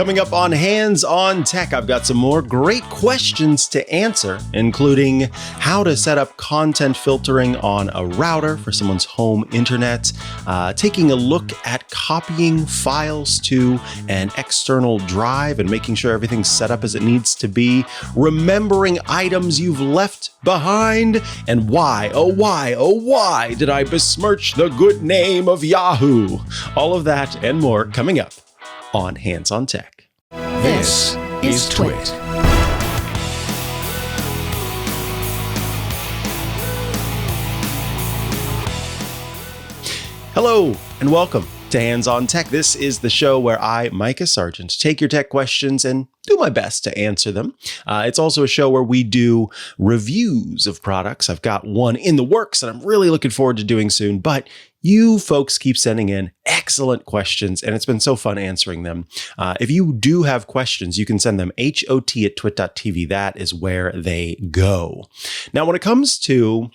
Coming up on Hands on Tech, I've got some more great questions to answer, including how to set up content filtering on a router for someone's home internet, taking a look at copying files to an external drive and making sure everything's set up as it needs to be, remembering items you've left behind, and why did I besmirch the good name of Yahoo? All of that and more coming up on Hands on Tech. This is TWiT. Hello and welcome to Hands on Tech. This is the show where I, Mikah Sargent, take your tech questions and do my best to answer them. It's also a show where we do reviews of products. I've got one in the works that I'm really looking forward to doing soon, but you folks keep sending in excellent questions, and it's been so fun answering them. If you do have questions, you can send them hot@twit.tv. That is where they go. Now, when it comes to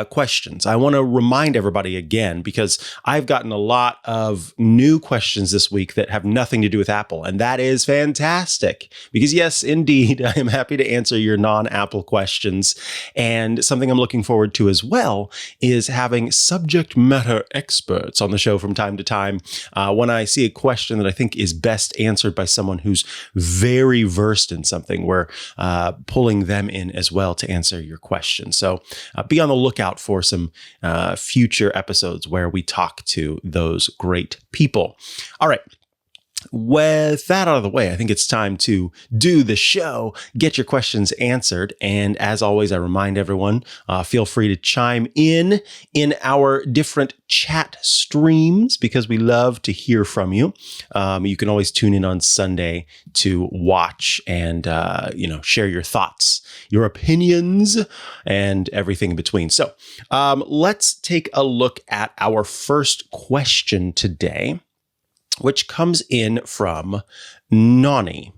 questions, I want to remind everybody again, because I've gotten a lot of new questions this week that have nothing to do with Apple, and that is fantastic because yes, indeed, I am happy to answer your non-Apple questions. And something I'm looking forward to as well is having subject matter experts on the show from time to time. When I see a question that I think is best answered by someone who's very versed in something, we're pulling them in as well to answer your question. So be on the lookout for some future episodes where we talk to those great people. All right. With that out of the way, I think it's time to do the show, get your questions answered. And as always, I remind everyone, feel free to chime in our different chat streams because we love to hear from you. You can always tune in on Sunday to watch and, share your thoughts, your opinions, and everything in between. So let's take a look at our first question today, which comes in from Nani.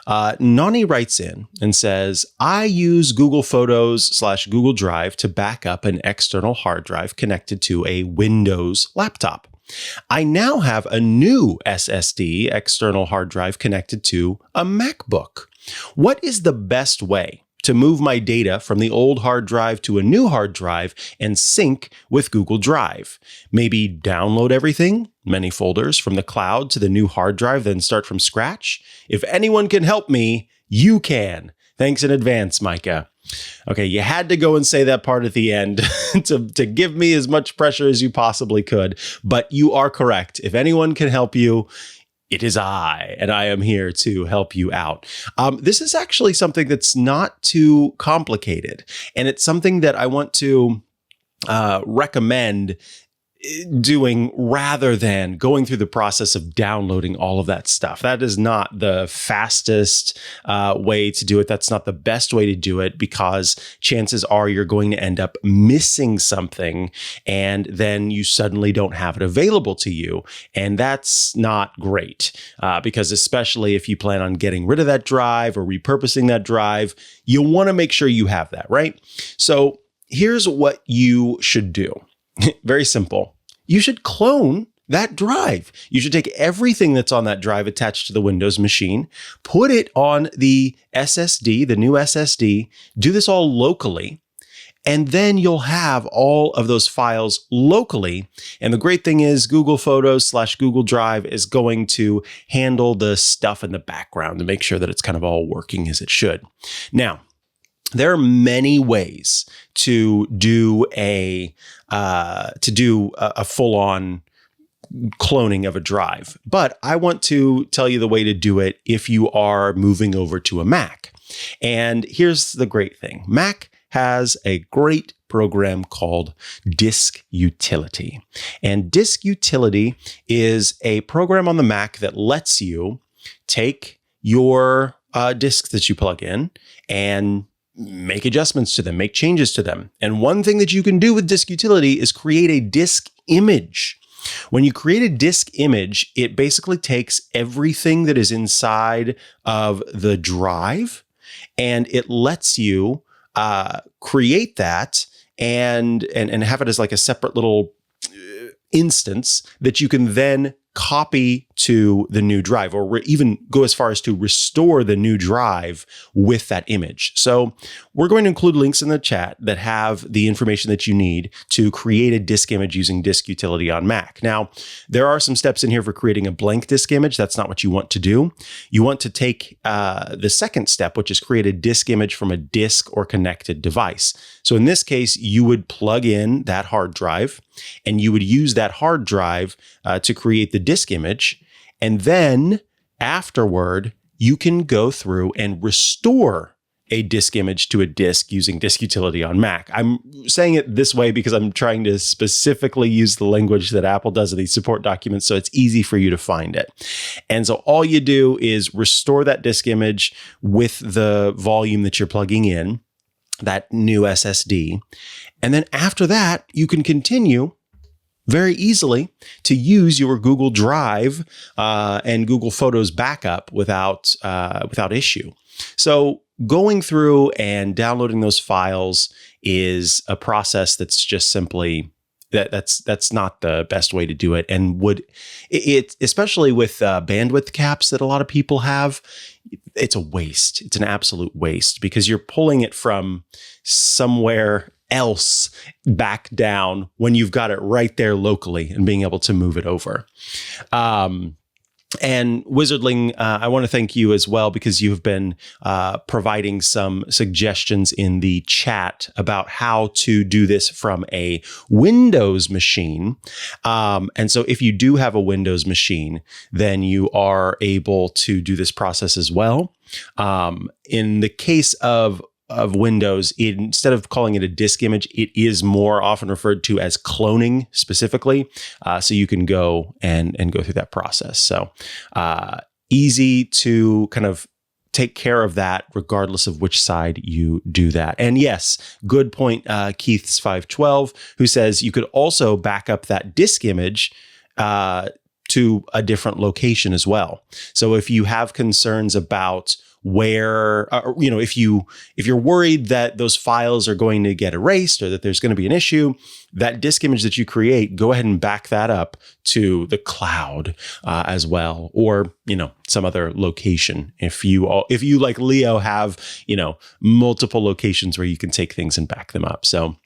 Nani writes in and says, I use Google Photos / Google Drive to back up an external hard drive connected to a Windows laptop. I now have a new SSD external hard drive connected to a MacBook. What is the best way to move my data from the old hard drive to a new hard drive and sync with Google Drive? Maybe download everything, many folders from the cloud to the new hard drive, then start from scratch? If anyone can help me, you can. Thanks in advance, Mikah. Okay, you had to go and say that part at the end to give me as much pressure as you possibly could, but you are correct. If anyone can help you, it is I, and I am here to help you out. This is actually something that's not too complicated, and it's something that I want to recommend doing rather than going through the process of downloading all of that stuff. That is not the fastest way to do it. That's not the best way to do it because chances are you're going to end up missing something and then you suddenly don't have it available to you. And that's not great because especially if you plan on getting rid of that drive or repurposing that drive, you want to make sure you have that, right? So here's what you should do. Very simple. You should clone that drive. You should take everything that's on that drive attached to the Windows machine, put it on the SSD, the new SSD, do this all locally, and then you'll have all of those files locally. And the great thing is Google Photos / Google Drive is going to handle the stuff in the background to make sure that it's kind of all working as it should. Now, there are many ways to do a full-on cloning of a drive, but I want to tell you the way to do it if you are moving over to a Mac. And here's the great thing. Mac has a great program called Disk Utility. And Disk Utility is a program on the Mac that lets you take your disks that you plug in and make adjustments to them, make changes to them. And one thing that you can do with Disk Utility is create a disk image. When you create a disk image, it basically takes everything that is inside of the drive and it lets you create that and have it as like a separate little instance that you can then copy to the new drive, or even go as far as to restore the new drive with that image. So we're going to include links in the chat that have the information that you need to create a disk image using Disk Utility on Mac. Now, there are some steps in here for creating a blank disk image. That's not what you want to do. You want to take the second step, which is create a disk image from a disk or connected device. So in this case, you would plug in that hard drive, and you would use that hard drive to create the disk image. And then afterward, you can go through and restore a disk image to a disk using Disk Utility on Mac. I'm saying it this way because I'm trying to specifically use the language that Apple does in these support documents, so it's easy for you to find it. And so all you do is restore that disk image with the volume that you're plugging in, that new SSD. And then after that, you can continue very easily to use your Google Drive and Google Photos backup without issue. So going through and downloading those files is a process that's just simply that's not the best way to do it, and it especially with bandwidth caps that a lot of people have. It's a waste. It's an absolute waste because you're pulling it from somewhere else back down when you've got it right there locally and being able to move it over. And Wizardling, I want to thank you as well because you've been providing some suggestions in the chat about how to do this from a Windows machine. And so if you do have a Windows machine, then you are able to do this process as well. In the case of Windows, instead of calling it a disk image, it is more often referred to as cloning specifically. So you can go and go through that process. So easy to kind of take care of that regardless of which side you do that. And yes, good point, Keith's 512, who says you could also back up that disk image to a different location as well. So if you have concerns about where, if you're worried that those files are going to get erased or that there's going to be an issue, that disk image that you create, go ahead and back that up to the cloud as well, or some other location. If you like Leo have multiple locations where you can take things and back them up. So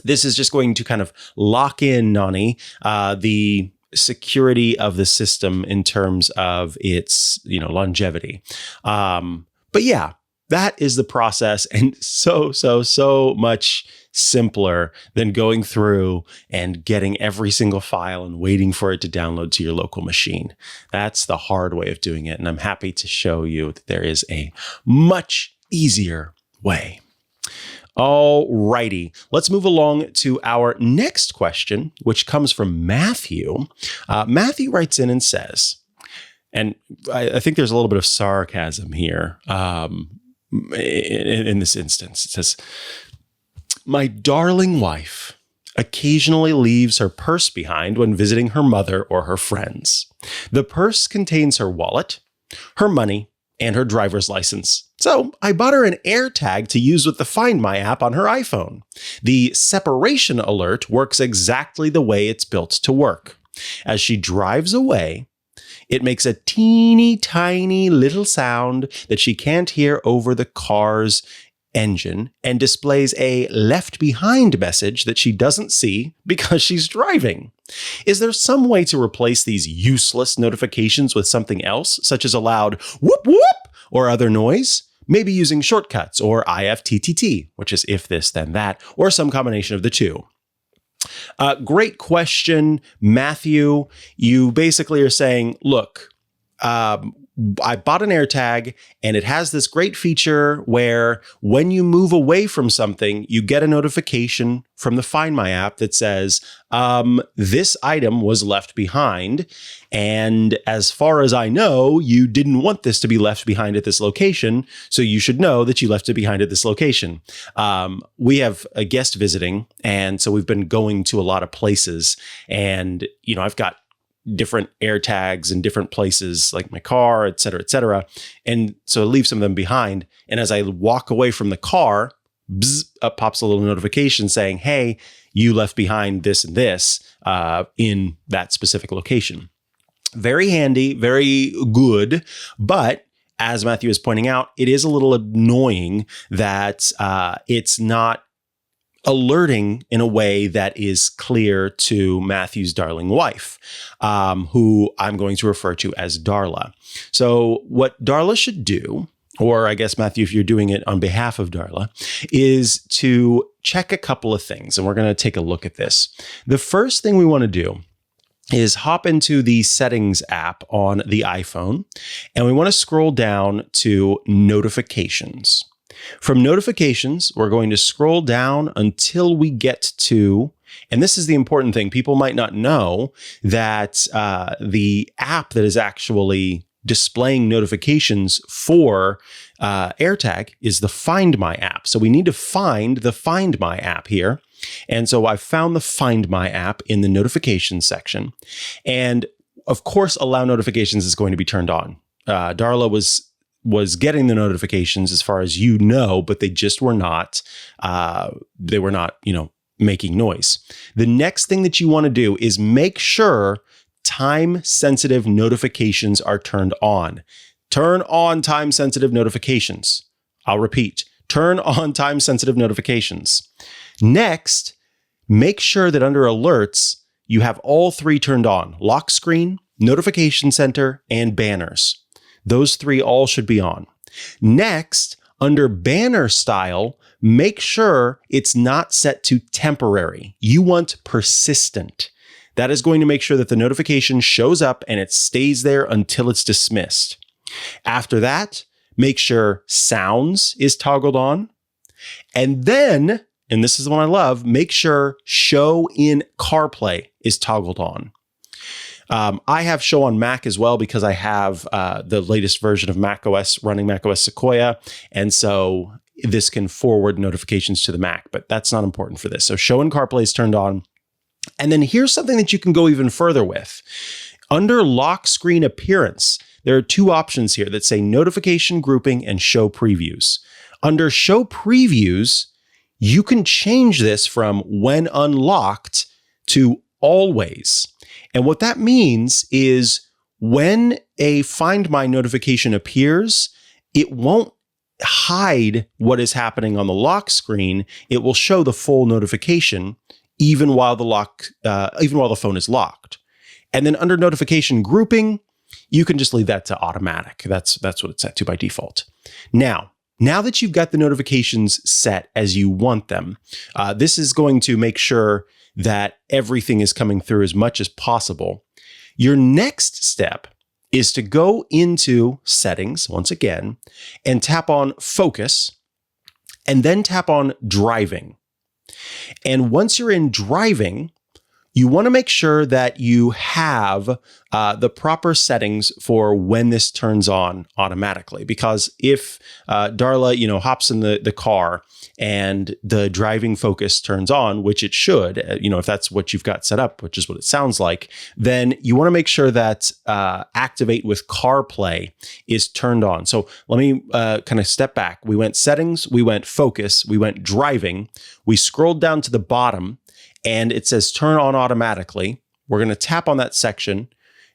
this is just going to kind of lock in, Nani, the security of the system in terms of its longevity. But yeah, that is the process, and so much simpler than going through and getting every single file and waiting for it to download to your local machine. That's the hard way of doing it, and I'm happy to show you that there is a much easier way. All righty, let's move along to our next question, which comes from Matthew. Matthew writes in and says, and I think there's a little bit of sarcasm here in this instance. It says, "My darling wife occasionally leaves her purse behind when visiting her mother or her friends. The purse contains her wallet, her money, and her driver's license. So I bought her an AirTag to use with the Find My app on her iPhone. The separation alert works exactly the way it's built to work. As she drives away, it makes a teeny tiny little sound that she can't hear over the car's engine and displays a left behind message that she doesn't see because she's driving. Is there some way to replace these useless notifications with something else, such as a loud whoop whoop or other noise? Maybe using shortcuts or IFTTT, which is if this, then that, or some combination of the two." Great question, Matthew. You basically are saying, look, I bought an AirTag and it has this great feature where when you move away from something, you get a notification from the Find My app that says, this item was left behind. And as far as I know, you didn't want this to be left behind at this location. So you should know that you left it behind at this location. We have a guest visiting. And so we've been going to a lot of places, and, I've got different AirTags in different places, like my car, et cetera, et cetera. And so I leave some of them behind. And as I walk away from the car, bzz, up pops a little notification saying, hey, you left behind this and this in that specific location. Very handy, very good, but as Matthew is pointing out, it is a little annoying that it's not alerting in a way that is clear to Matthew's darling wife, who I'm going to refer to as Darla. So what Darla should do, or I guess, Matthew, if you're doing it on behalf of Darla, is to check a couple of things. And we're going to take a look at this. The first thing we want to do is hop into the settings app on the iPhone, and we want to scroll down to notifications. From notifications, we're going to scroll down until we get to, and this is the important thing, people might not know that the app that is actually displaying notifications for AirTag is the Find My app. So we need to find the Find My app here. And so I found the Find My app in the notifications section. And of course, allow notifications is going to be turned on. Darla was getting the notifications as far as you know, but they just were not, making noise. The next thing that you want to do is make sure time-sensitive notifications are turned on. Turn on time-sensitive notifications. I'll repeat, turn on time-sensitive notifications. Next, make sure that under alerts, you have all three turned on: lock screen, notification center, and banners. Those three all should be on. Next, under banner style, make sure it's not set to temporary. You want persistent. That is going to make sure that the notification shows up and it stays there until it's dismissed. After that, make sure sounds is toggled on. And then, and this is the one I love, make sure show in CarPlay is toggled on. I have show on Mac as well because I have the latest version of macOS running macOS Sequoia. And so this can forward notifications to the Mac, but that's not important for this. So show in CarPlay is turned on. And then here's something that you can go even further with. Under lock screen appearance, there are two options here that say notification grouping and show previews. Under show previews, you can change this from when unlocked to always. And what that means is when a Find My notification appears, it won't hide what is happening on the lock screen. It will show the full notification even while the phone is locked. And then under notification grouping, you can just leave that to automatic. That's what it's set to by default. Now that you've got the notifications set as you want them, this is going to make sure that everything is coming through as much as possible. Your next step is to go into settings once again and tap on focus and then tap on driving. And once you're in driving, you want to make sure that you have the proper settings for when this turns on automatically. Because if Darla, hops in the car and the driving focus turns on, which it should, if that's what you've got set up, which is what it sounds like, then you want to make sure that Activate with CarPlay is turned on. So let me kind of step back. We went settings, we went focus, we went driving, we scrolled down to the bottom, and it says turn on automatically. We're going to tap on that section.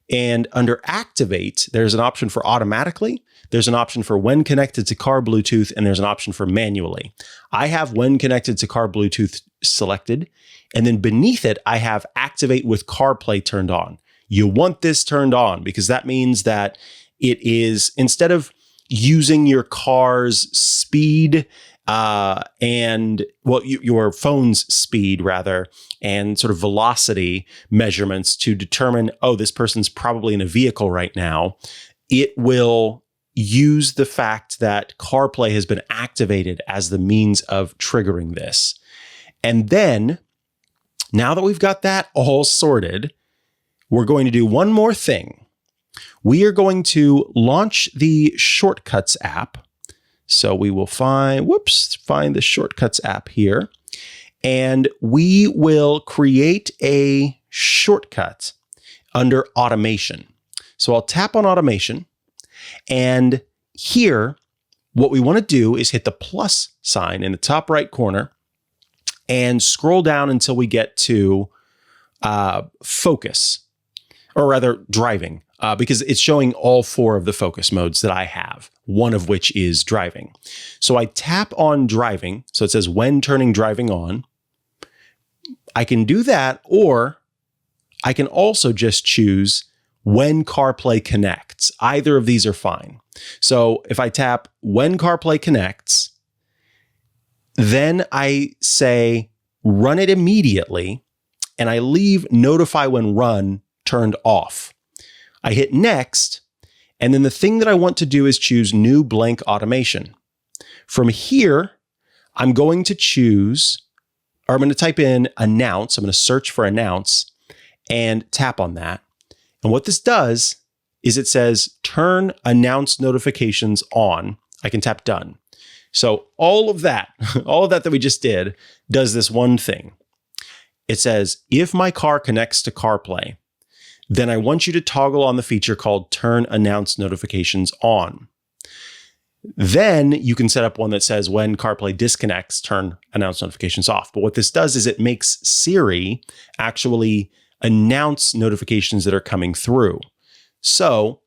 And under activate, there's an option for automatically. There's an option for when connected to car Bluetooth, and there's an option for manually. I have when connected to car Bluetooth selected. And then beneath it, I have activate with CarPlay turned on. You want this turned on because that means that it is, instead of using your car's speed your phone's speed rather, and sort of velocity measurements to determine, oh, this person's probably in a vehicle right now, it will use the fact that CarPlay has been activated as the means of triggering this. And then, now that we've got that all sorted, we're going to do one more thing. We are going to launch the Shortcuts app. So we will find the Shortcuts app here, and we will create a shortcut under automation. So I'll tap on automation, and here, what we want to do is hit the plus sign in the top right corner and scroll down until we get to focus, or rather driving. because it's showing all 4 of the focus modes that I have, one of which is driving. So I tap on driving. So it says when turning driving on. I can do that, or I can also just choose when CarPlay connects. Either of these are fine. So if I tap when CarPlay connects, then I say run it immediately, and I leave notify when run turned off. I hit next, and then the thing that I want to do is choose new blank automation. From here, I'm going to choose, or I'm going to type in announce. I'm going to search for announce and tap on that. And what this does is it says turn announce notifications on. I can tap done. So all of that that we just did does this one thing. It says, if my car connects to CarPlay, then I want you to toggle on the feature called turn announce notifications on. Then you can set up one that says when CarPlay disconnects, turn announce notifications off. But what this does is it makes Siri actually announce notifications that are coming through. So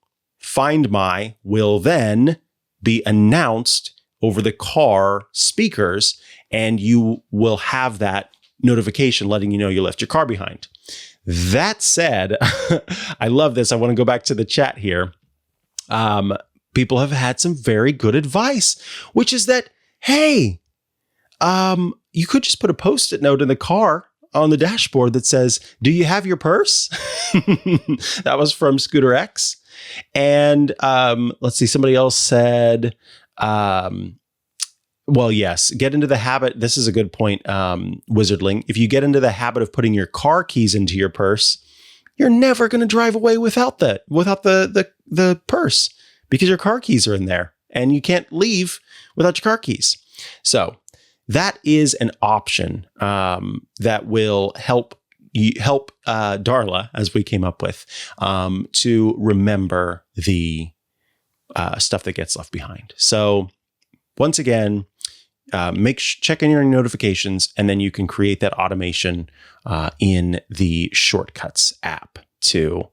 Find My will then be announced over the car speakers, and you will have that notification letting you know you left your car behind. That said, I love this. I want to go back to the chat here. People have had some very good advice, which is that, hey, you could just put a Post-it note in the car on the dashboard that says, do you have your purse? That was from Scooter X. And let's see, somebody else said, well, yes, get into the habit. This is a good point, Wizardling. If you get into the habit of putting your car keys into your purse, you're never going to drive away without the purse, because your car keys are in there and you can't leave without your car keys. So that is an option that will help Darla, as we came up with, to remember the stuff that gets left behind. So once again, check in your notifications, and then you can create that automation in the Shortcuts app to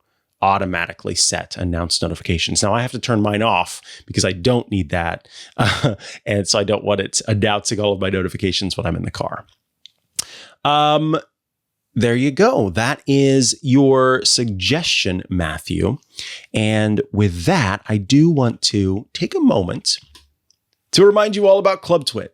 automatically set announce notifications. Now I have to turn mine off because I don't need that. And so I don't want it announcing all of my notifications when I'm in the car. There you go. That is your suggestion, Matthew. And with that, I do want to take a moment to remind you all about Club TWiT.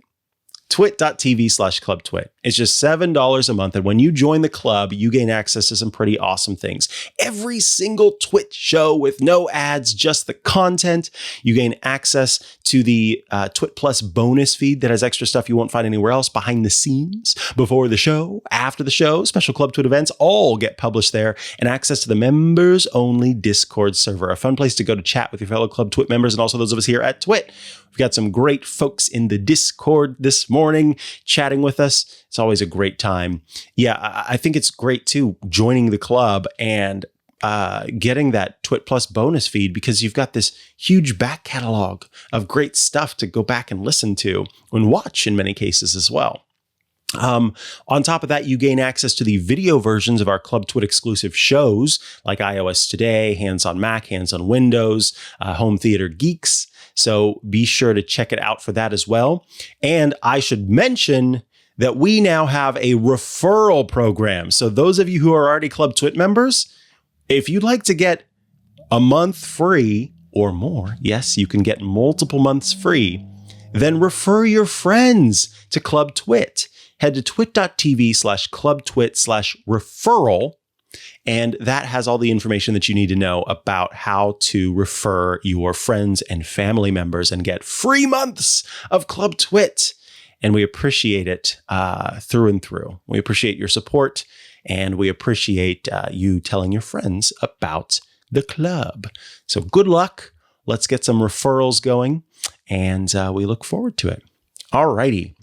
twit.tv/clubtwit. It's just $7 a month. And when you join the club, you gain access to some pretty awesome things. Every single TWiT show with no ads, just the content. You gain access to the TWiT Plus bonus feed that has extra stuff you won't find anywhere else, behind the scenes, before the show, after the show. Special Club TWiT events all get published there, and access to the members only Discord server, a fun place to go to chat with your fellow Club TWiT members and also those of us here at TWiT. We've got some great folks in the Discord this morning chatting with us. It's always a great time. Yeah, I think it's great too, joining the club and getting that TWiT Plus bonus feed, because you've got this huge back catalog of great stuff to go back and listen to and watch in many cases as well. On top of that, you gain access to the video versions of our Club TWiT exclusive shows like iOS Today, Hands on Mac, Hands on Windows, Home Theater Geeks. So be sure to check it out for that as well. And I should mention that we now have a referral program. So those of you who are already Club TWiT members, if you'd like to get a month free or more, yes, you can get multiple months free, then refer your friends to Club TWiT. Head to twit.tv/clubtwit/referral. And that has all the information that you need to know about how to refer your friends and family members and get free months of Club TWiT. And we appreciate it through and through. We appreciate your support, and we appreciate you telling your friends about the club. So good luck. Let's get some referrals going, and we look forward to it. All righty.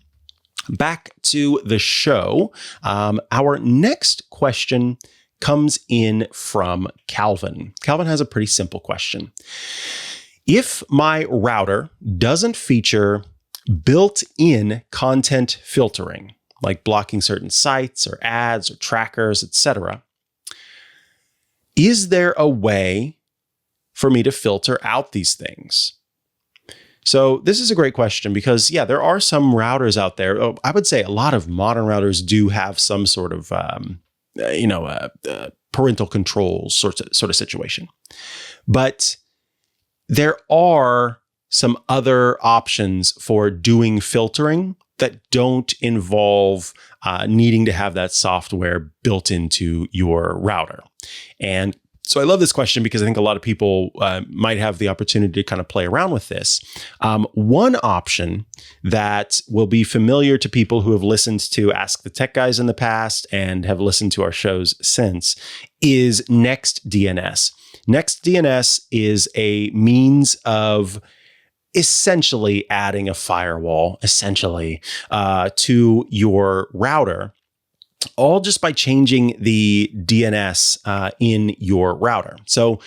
Back to the show. Our next question comes in from Calvin. Calvin has a pretty simple question. If my router doesn't feature built-in content filtering, like blocking certain sites or ads or trackers, etc., is there a way for me to filter out these things? So this is a great question because, yeah, there are some routers out there. I would say a lot of modern routers do have some sort of, parental controls sort of situation. But there are some other options for doing filtering that don't involve needing to have that software built into your router. And so I love this question because I think a lot of people might have the opportunity to kind of play around with this. One option that will be familiar to people who have listened to Ask the Tech Guys in the past and have listened to our shows since is NextDNS. NextDNS is a means of essentially adding a firewall, to your router, all just by changing the DNS in your router. So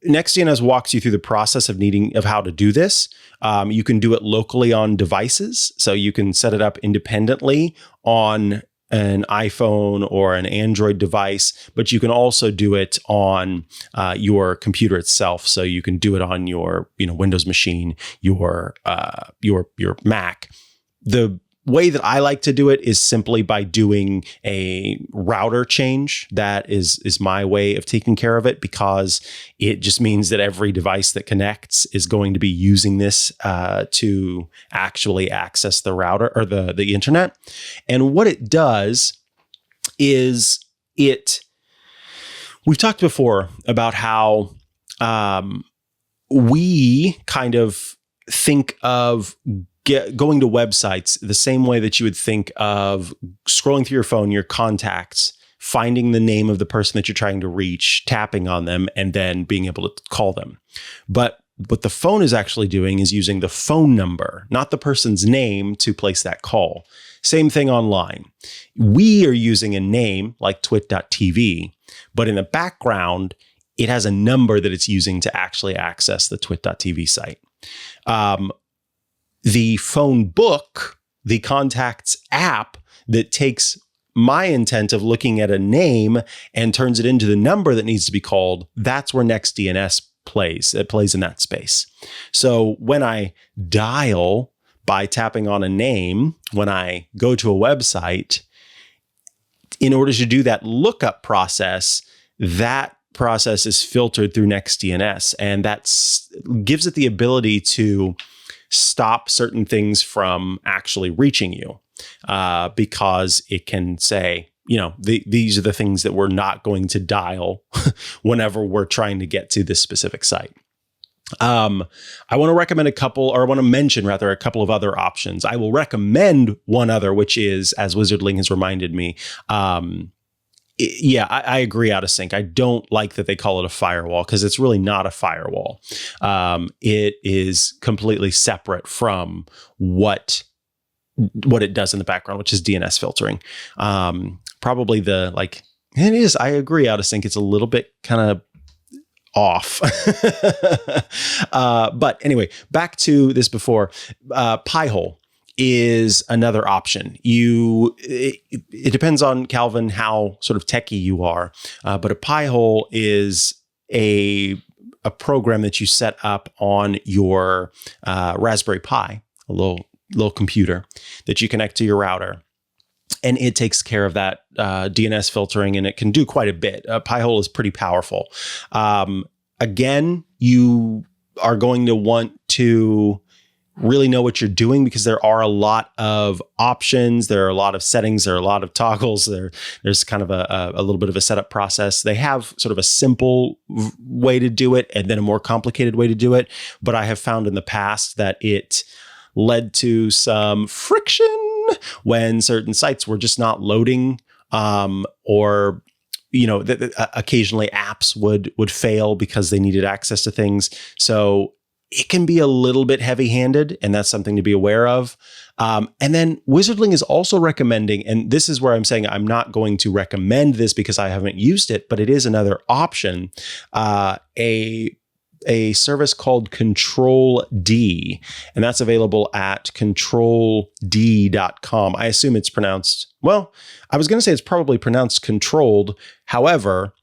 NextDNS walks you through the process of how to do this. You can do it locally on devices. So you can set it up independently on an iPhone or an Android device, but you can also do it on your computer itself. So you can do it on your Windows machine, your Mac. The way that I like to do it is simply by doing a router change. That is my way of taking care of it, because it just means that every device that connects is going to be using this to actually access the router or the internet. And what it does is we've talked before about how we kind of think of going to websites the same way that you would think of scrolling through your phone, your contacts, finding the name of the person that you're trying to reach, tapping on them, and then being able to call them. But what the phone is actually doing is using the phone number, not the person's name, to place that call. Same thing online. We are using a name like TWiT.tv, but in the background, it has a number that it's using to actually access the TWiT.tv site. The phone book, the contacts app that takes my intent of looking at a name and turns it into the number that needs to be called, that's where NextDNS plays. It plays in that space. So when I dial by tapping on a name, when I go to a website, in order to do that lookup process, that process is filtered through NextDNS, and that gives it the ability to stop certain things from actually reaching you, because it can say, these are the things that we're not going to dial whenever we're trying to get to this specific site. I want to mention a couple of other options. I will recommend one other, which is, as Wizardling has reminded me, I agree, out of sync. I don't like that they call it a firewall, because it's really not a firewall. It is completely separate from what it does in the background, which is DNS filtering. Probably it is. I agree, out of sync. It's a little bit kind of off. But anyway, back to this before. Pi-hole is another option. It depends on, Calvin, how sort of techie you are, but a Pi-hole is a program that you set up on your Raspberry Pi, a little computer that you connect to your router, and it takes care of that DNS filtering, and it can do quite a bit. Pi-hole is pretty powerful. Again, you are going to want to really know what you're doing, because there are a lot of options. There are a lot of settings. There are a lot of toggles. There's kind of a little bit of a setup process. They have sort of a simple way to do it and then a more complicated way to do it. But I have found in the past that it led to some friction when certain sites were just not loading, or occasionally apps would fail because they needed access to things. So it can be a little bit heavy-handed, and that's something to be aware of. And then Wizardling is also recommending, and this is where I'm saying I'm not going to recommend this because I haven't used it, but it is another option, a service called Control D, and that's available at controld.com. I assume it's pronounced, I was going to say it's probably pronounced controlled. However,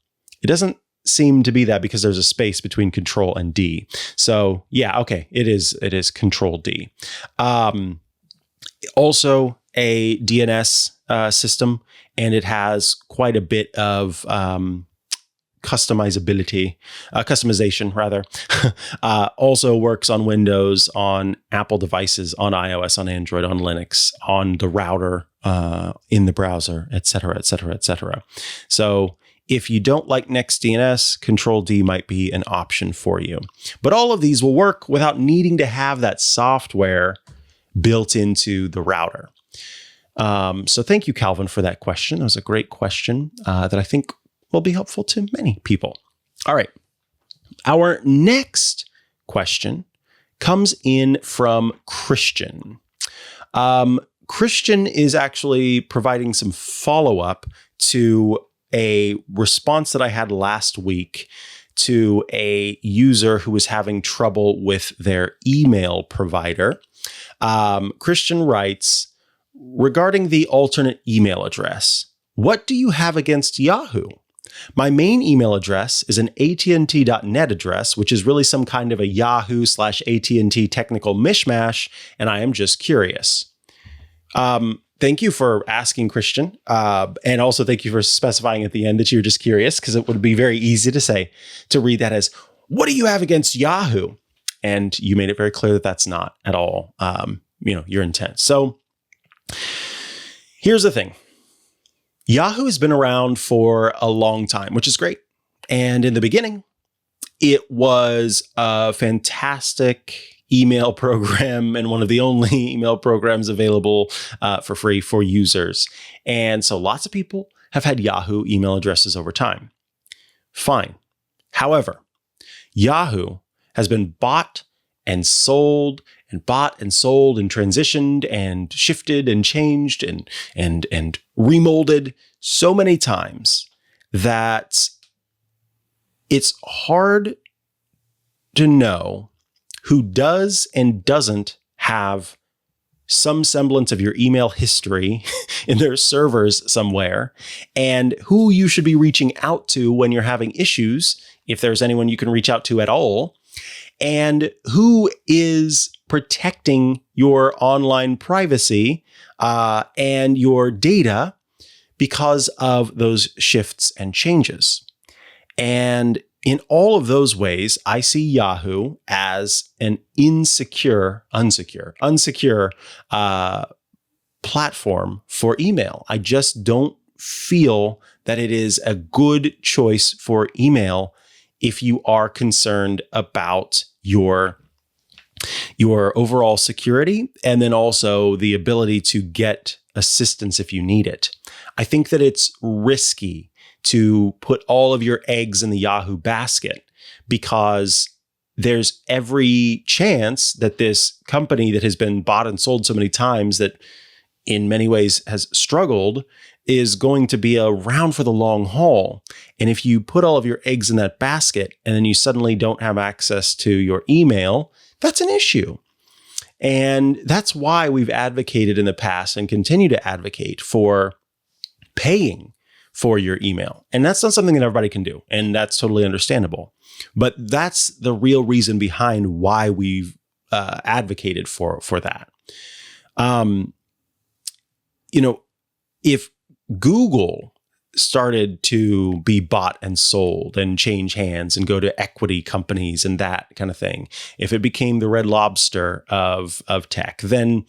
it doesn't seem to be that because there's a space between Control and D. So yeah, okay, it is Control D. Also a DNS system, and it has quite a bit of customization rather. Also works on Windows, on Apple devices, on iOS, on Android, on Linux, on the router, in the browser, etc., etc., etc. So if you don't like NextDNS, Control D might be an option for you. But all of these will work without needing to have that software built into the router. So thank you, Calvin, for that question. It was a great question that I think will be helpful to many people. All right. Our next question comes in from Christian. Christian is actually providing some follow-up to a response that I had last week to a user who was having trouble with their email provider. Christian writes, regarding the alternate email address, what do you have against Yahoo? My main email address is an AT&T.net address, which is really some kind of a Yahoo/AT&T technical mishmash, and I am just curious. Thank you for asking, Christian. And also thank you for specifying at the end that you're just curious, because it would be very easy to read that as, what do you have against Yahoo? And you made it very clear that that's not at all, your intent. So here's the thing. Yahoo has been around for a long time, which is great. And in the beginning, it was a fantastic email program and one of the only email programs available for free for users. And so lots of people have had Yahoo email addresses over time. Fine. However, Yahoo has been bought and sold and transitioned and shifted and changed and remolded so many times that it's hard to know who does and doesn't have some semblance of your email history in their servers somewhere, and who you should be reaching out to when you're having issues, if there's anyone you can reach out to at all, and who is protecting your online privacy and your data because of those shifts and changes. And in all of those ways, I see Yahoo as an unsecure platform for email. I just don't feel that it is a good choice for email if you are concerned about your overall security and then also the ability to get assistance if you need it. I think that it's risky to put all of your eggs in the Yahoo basket because there's every chance that this company that has been bought and sold so many times that in many ways has struggled is going to be around for the long haul. And if you put all of your eggs in that basket and then you suddenly don't have access to your email, that's an issue. And that's why we've advocated in the past and continue to advocate for paying for your email. And that's not something that everybody can do. And that's totally understandable. But that's the real reason behind why we've advocated for that. If Google started to be bought and sold and change hands and go to equity companies and that kind of thing, if it became the Red Lobster of tech, then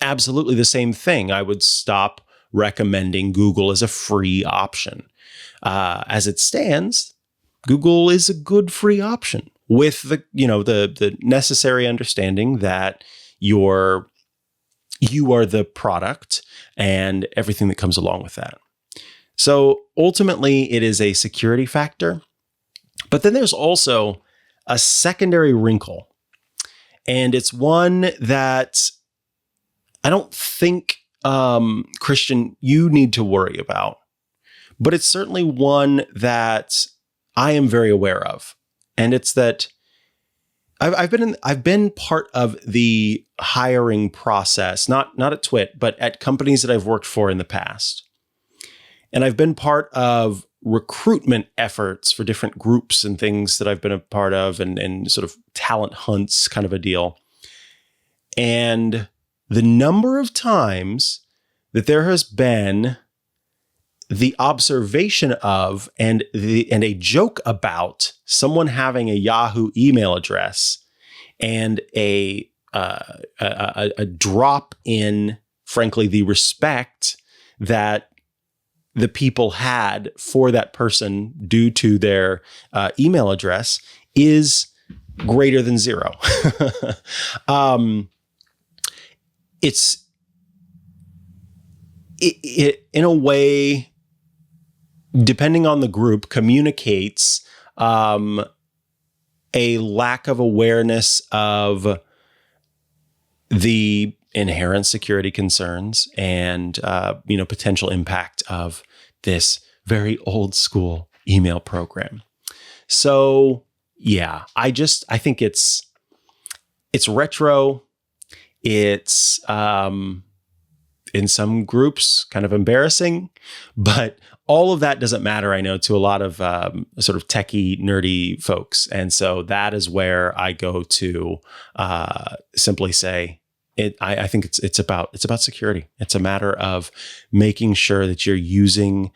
absolutely the same thing. I would stop recommending Google as a free option. As it stands, Google is a good free option with the necessary understanding that you are the product and everything that comes along with that. So ultimately, it is a security factor. But then there's also a secondary wrinkle. And it's one that I don't think, Christian, you need to worry about. But it's certainly one that I am very aware of. And it's that I've been part of the hiring process, not at TWiT, but at companies that I've worked for in the past. And I've been part of recruitment efforts for different groups and things that I've been a part of, and sort of talent hunts kind of a deal. And the number of times that there has been the observation of and a joke about someone having a Yahoo email address and a drop in, frankly, the respect that the people had for that person due to their email address is greater than zero. It in a way, depending on the group, communicates a lack of awareness of the inherent security concerns and potential impact of this very old school email program. So yeah, I think it's retro. It's in some groups kind of embarrassing, but all of that doesn't matter, I know, to a lot of sort of techie, nerdy folks. And so that is where I go to simply say, I think it's about security. It's a matter of making sure that you're using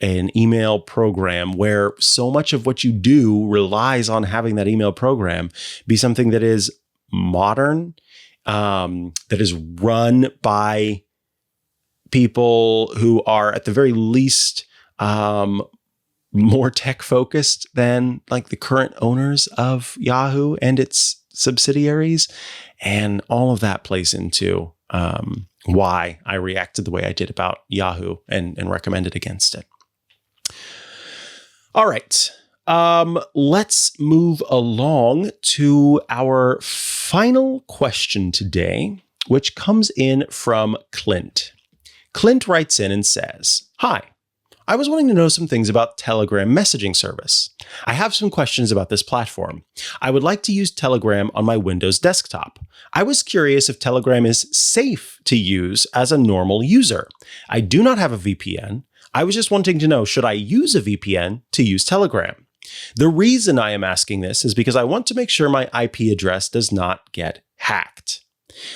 an email program where so much of what you do relies on having that email program be something that is modern, that is run by people who are at the very least more tech focused than like the current owners of Yahoo and its subsidiaries. And all of that plays into why I reacted the way I did about Yahoo and recommended against it. All right. Let's move along to our final question today, which comes in from Clint. Clint writes in and says, "Hi, I was wanting to know some things about Telegram messaging service. I have some questions about this platform. I would like to use Telegram on my Windows desktop. I was curious if Telegram is safe to use as a normal user. I do not have a VPN. I was just wanting to know, should I use a VPN to use Telegram? The reason I am asking this is because I want to make sure my IP address does not get hacked.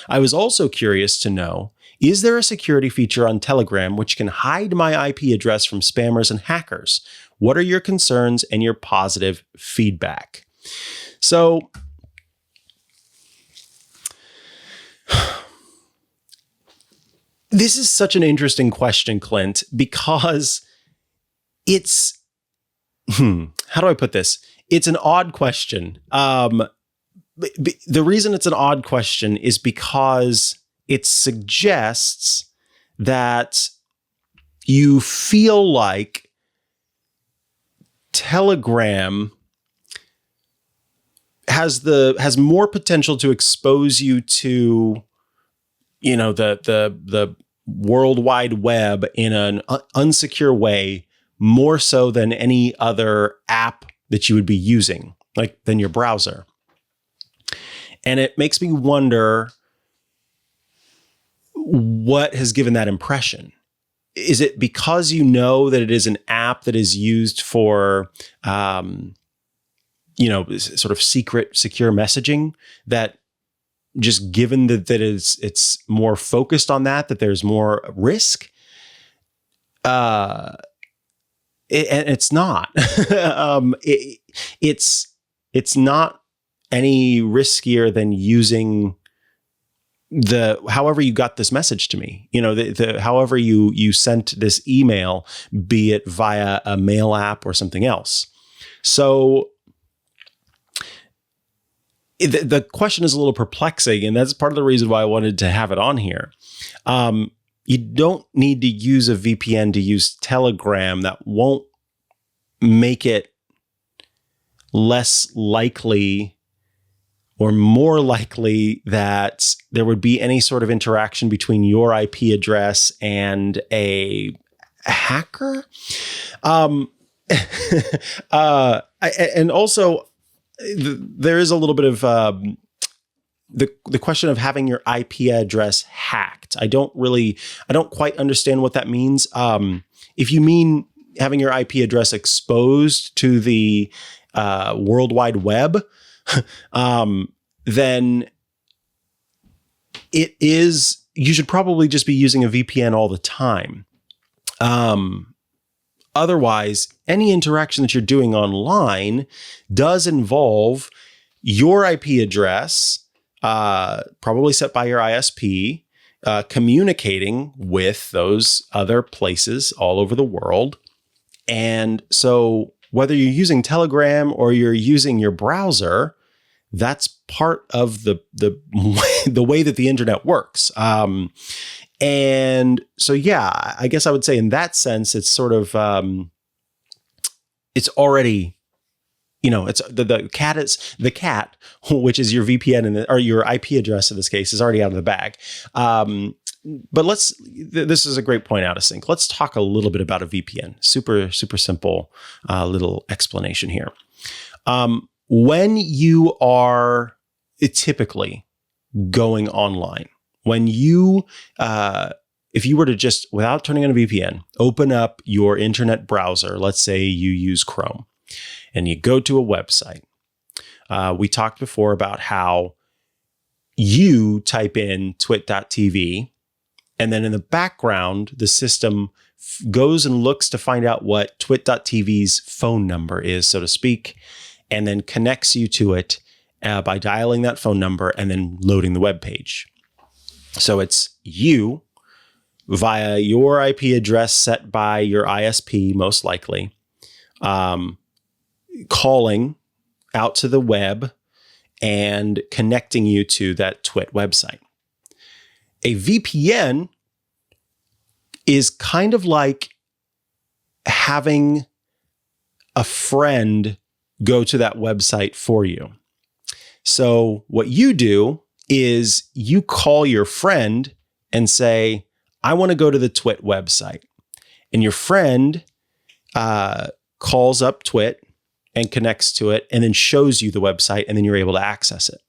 I was also curious to know, is there a security feature on Telegram which can hide my IP address from spammers and hackers? What are your concerns and your positive feedback?" So, this is such an interesting question, Clint, because it's, how do I put this? It's an odd question. The reason it's an odd question is because it suggests that you feel like Telegram has more potential to expose you to, the World Wide Web in an unsecure way, more so than any other app that you would be using, like than your browser. And it makes me wonder what has given that impression. Is it because you know that it is an app that is used for, sort of secret, secure messaging, that just given that it's more focused on that there's more risk? And it's not. It's not any riskier than using however you got this message to me, however you sent this email, be it via a mail app or something else. So the question is a little perplexing, and that's part of the reason why I wanted to have it on here. You don't need to use a VPN to use Telegram. That won't make it less likely or more likely that there would be any sort of interaction between your IP address and a hacker. And also, there is a little bit of the question of having your IP address hacked. I don't quite understand what that means. If you mean having your IP address exposed to the World Wide Web, then you should probably just be using a VPN all the time. Otherwise, any interaction that you're doing online does involve your IP address, probably set by your ISP, communicating with those other places all over the world. And so whether you're using Telegram or you're using your browser, that's part of the way that the internet works. And so, yeah, I guess I would say in that sense, it's sort of, it's already, it's the cat, which is your VPN or your IP address in this case, is already out of the bag. But this is a great point out of sync. Let's talk a little bit about a VPN. Super, super simple little explanation here. When you are typically going online, when you, if you were to just, without turning on a VPN, open up your internet browser, let's say you use Chrome, and you go to a website. We talked before about how you type in twit.tv, and then in the background, the system goes and looks to find out what twit.tv's phone number is, so to speak, and then connects you to it by dialing that phone number and then loading the web page. So it's you via your IP address set by your ISP, most likely, calling out to the web and connecting you to that TWiT website. A VPN is kind of like having a friend go to that website for you. So what you do is you call your friend and say, I want to go to the TWiT website. And your friend calls up TWiT and connects to it and then shows you the website, and then you're able to access it.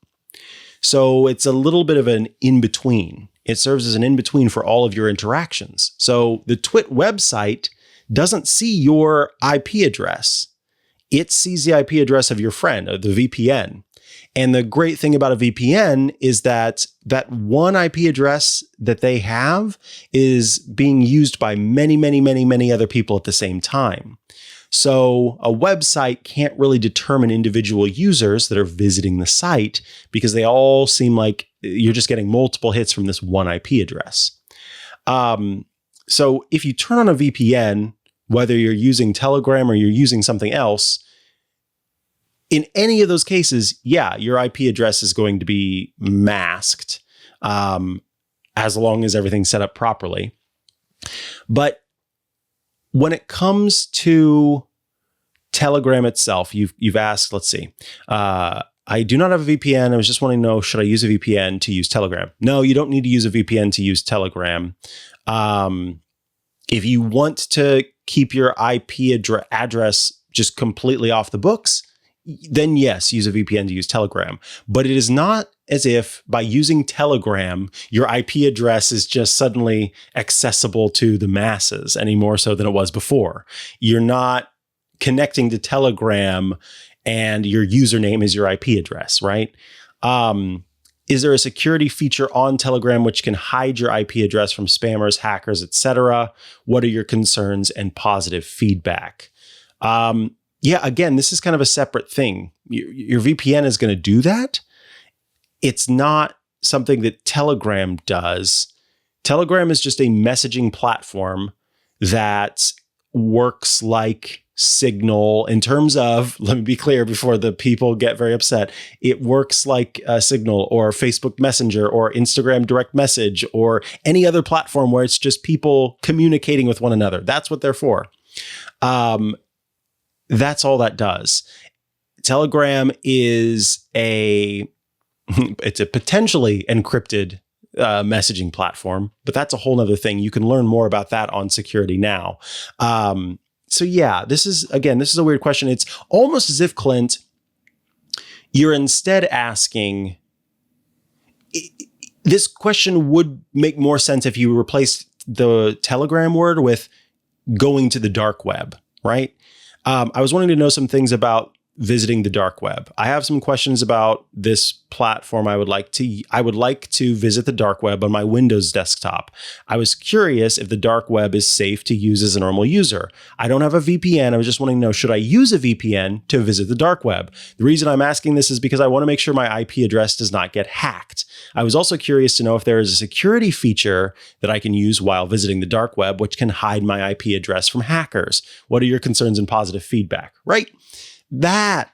So it's a little bit of an in-between. It serves as an in-between for all of your interactions. So the TWiT website doesn't see your IP address. It sees the IP address of your friend, or the VPN. And the great thing about a VPN is that that one IP address that they have is being used by many, many, many, many other people at the same time. So a website can't really determine individual users that are visiting the site because they all seem like you're just getting multiple hits from this one IP address. So if you turn on a VPN, whether you're using Telegram or you're using something else, in any of those cases, yeah, your IP address is going to be masked as long as everything's set up properly. But when it comes to Telegram itself, you've asked, let's see, I do not have a VPN. I was just wanting to know, should I use a VPN to use Telegram? No, you don't need to use a VPN to use Telegram. If you want to keep your IP address just completely off the books, then yes, use a VPN to use Telegram. But it is not as if by using Telegram, your IP address is just suddenly accessible to the masses any more so than it was before. You're not connecting to Telegram and your username is your IP address, right? Is there a security feature on Telegram which can hide your IP address from spammers, hackers, etc.? What are your concerns and positive feedback? Yeah, again, this is kind of a separate thing. Your VPN is going to do that. It's not something that Telegram does. Telegram is just a messaging platform that works like Signal in terms of, let me be clear before the people get very upset, it works like Signal or Facebook Messenger or Instagram Direct Message or any other platform where it's just people communicating with one another. That's what they're for. That's all that does. Telegram is it's a potentially encrypted messaging platform, but that's a whole nother thing. You can learn more about that on Security Now. So yeah, this is a weird question. It's almost as if, Clint, you're instead asking, this question would make more sense if you replaced the Telegram word with, going to the dark web, right? I was wanting to know some things about visiting the dark web. I have some questions about this platform. I would like to visit the dark web on my Windows desktop. I was curious if the dark web is safe to use as a normal user. I don't have a VPN. I was just wanting to know, should I use a VPN to visit the dark web? The reason I'm asking this is because I want to make sure my IP address does not get hacked. I was also curious to know if there is a security feature that I can use while visiting the dark web, which can hide my IP address from hackers. What are your concerns and positive feedback? Right? That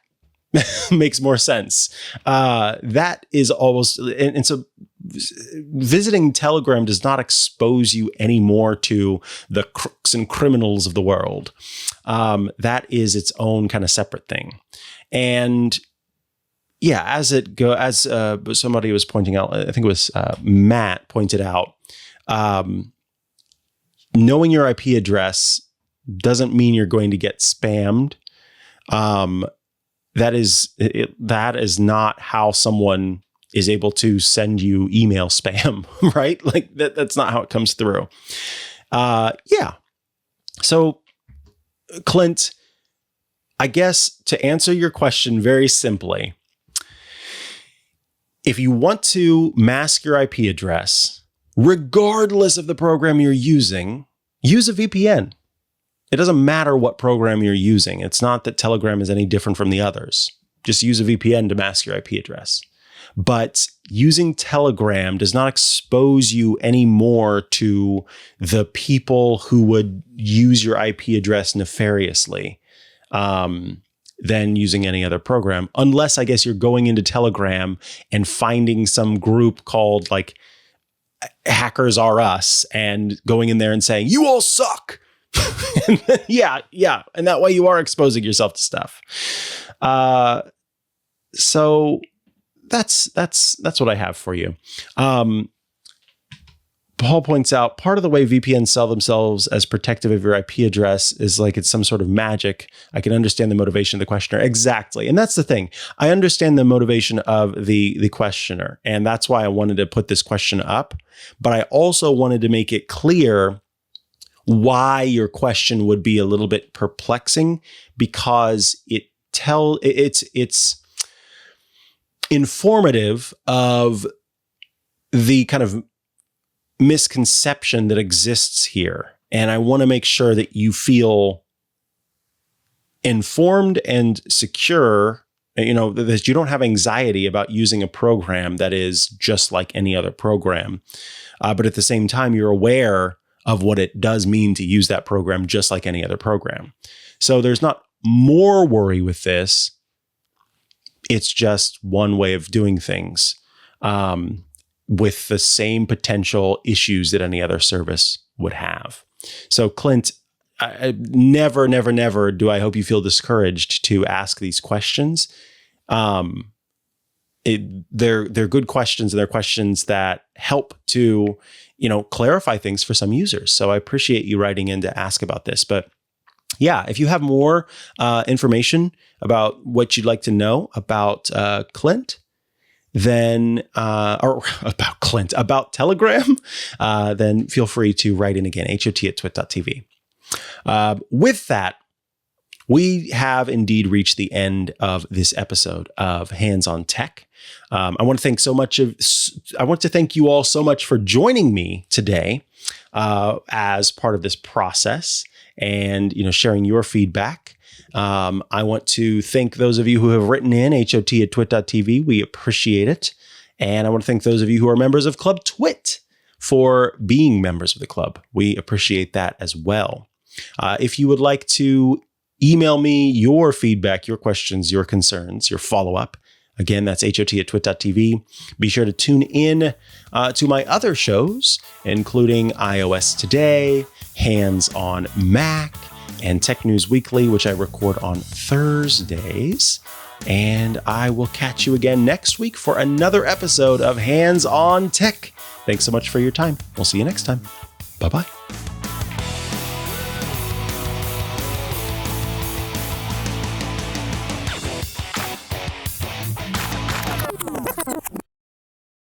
makes more sense. That is almost, and so visiting Telegram does not expose you anymore to the crooks and criminals of the world. That is its own kind of separate thing. And yeah, as somebody was pointing out, I think it was Matt pointed out, knowing your IP address doesn't mean you're going to get spammed. That is not how someone is able to send you email spam, right? Like that's not how it comes through. Yeah. So Clint, I guess to answer your question very simply, if you want to mask your IP address, regardless of the program you're using, use a VPN. It doesn't matter what program you're using. It's not that Telegram is any different from the others. Just use a VPN to mask your IP address. But using Telegram does not expose you anymore to the people who would use your IP address nefariously than using any other program. Unless, I guess, you're going into Telegram and finding some group called like Hackers Are Us and going in there and saying, "You all suck." Yeah. And that way you are exposing yourself to stuff. So that's what I have for you. Paul points out part of the way VPNs sell themselves as protective of your IP address is like it's some sort of magic. I can understand the motivation of the questioner. Exactly. And that's the thing. I understand the motivation of the questioner. And that's why I wanted to put this question up. But I also wanted to make it clear why your question would be a little bit perplexing, because it's informative of the kind of misconception that exists here. And I want to make sure that you feel informed and secure, that you don't have anxiety about using a program that is just like any other program. But at the same time, you're aware of what it does mean to use that program just like any other program. So there's not more worry with this. It's just one way of doing things with the same potential issues that any other service would have. So Clint, I never do I hope you feel discouraged to ask these questions. They're good questions, and they're questions that help to clarify things for some users. So I appreciate you writing in to ask about this. But yeah, if you have more information about what you'd like to know about Clint, then about Telegram, then feel free to write in again, hot@twit.tv. With that, we have indeed reached the end of this episode of Hands on Tech. I want to thank you all so much for joining me today as part of this process and sharing your feedback. I want to thank those of you who have written in, hot@twit.tv. We appreciate it. And I want to thank those of you who are members of Club TWiT for being members of the club. We appreciate that as well. If you would like to email me your feedback, your questions, your concerns, your follow-up, again, that's hot@twit.tv. Be sure to tune in to my other shows, including iOS Today, Hands on Mac, and Tech News Weekly, which I record on Thursdays. And I will catch you again next week for another episode of Hands on Tech. Thanks so much for your time. We'll see you next time. Bye-bye.